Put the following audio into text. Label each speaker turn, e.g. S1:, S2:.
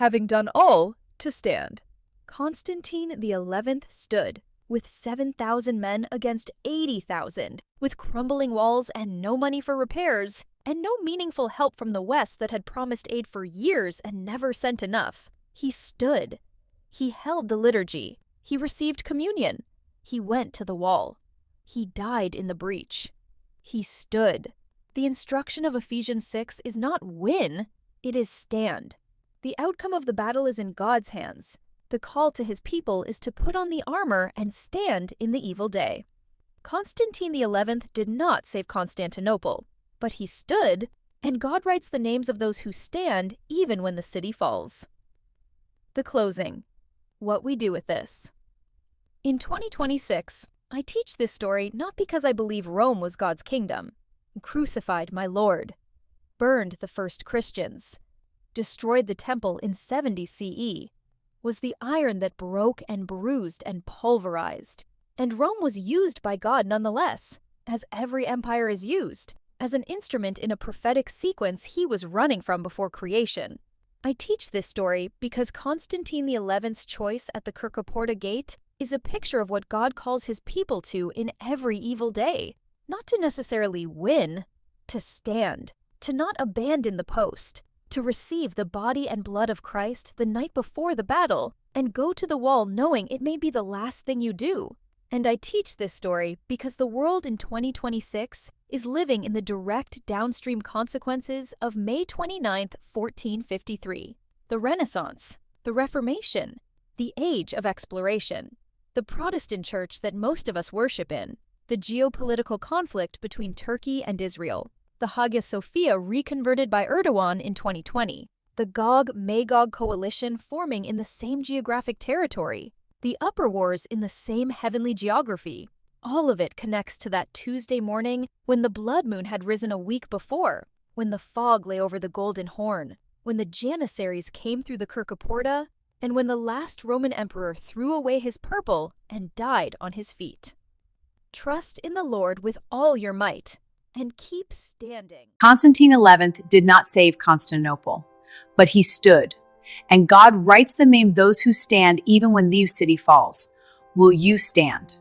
S1: having done all, to stand. Constantine XI stood, with 7,000 men against 80,000, with crumbling walls and no money for repairs, and no meaningful help from the West that had promised aid for years and never sent enough. He stood. He held the liturgy. He received communion. He went to the wall. He died in the breach. He stood. The instruction of Ephesians 6 is not win, it is stand. The outcome of the battle is in God's hands. The call to his people is to put on the armor and stand in the evil day. Constantine XI did not save Constantinople, but he stood, and God writes the names of those who stand even when the city falls. The closing. What we do with this. In 2026, I teach this story not because I believe Rome was God's kingdom, crucified my Lord, burned the first Christians, destroyed the temple in 70 CE, was the iron that broke and bruised and pulverized. And Rome was used by God nonetheless, as every empire is used, as an instrument in a prophetic sequence he was running from before creation. I teach this story because Constantine XI's choice at the Kirkoporta Gate is a picture of what God calls his people to in every evil day. Not to necessarily win, to stand, to not abandon the post, to receive the body and blood of Christ the night before the battle, and go to the wall knowing it may be the last thing you do. And I teach this story because the world in 2026 is living in the direct downstream consequences of May 29th, 1453, the Renaissance, the Reformation, the Age of Exploration, the Protestant church that most of us worship in, the geopolitical conflict between Turkey and Israel, the Hagia Sophia reconverted by Erdogan in 2020, the Gog-Magog coalition forming in the same geographic territory, the upper wars in the same heavenly geography. All of it connects to that Tuesday morning when the blood moon had risen a week before, when the fog lay over the Golden Horn, when the Janissaries came through the Kirkoporta, and when the last Roman emperor threw away his purple and died on his feet. Trust in the Lord with all your might, and keep standing.
S2: Constantine XI did not save Constantinople, but he stood. And God writes the name of those who stand even when the city falls. Will you stand?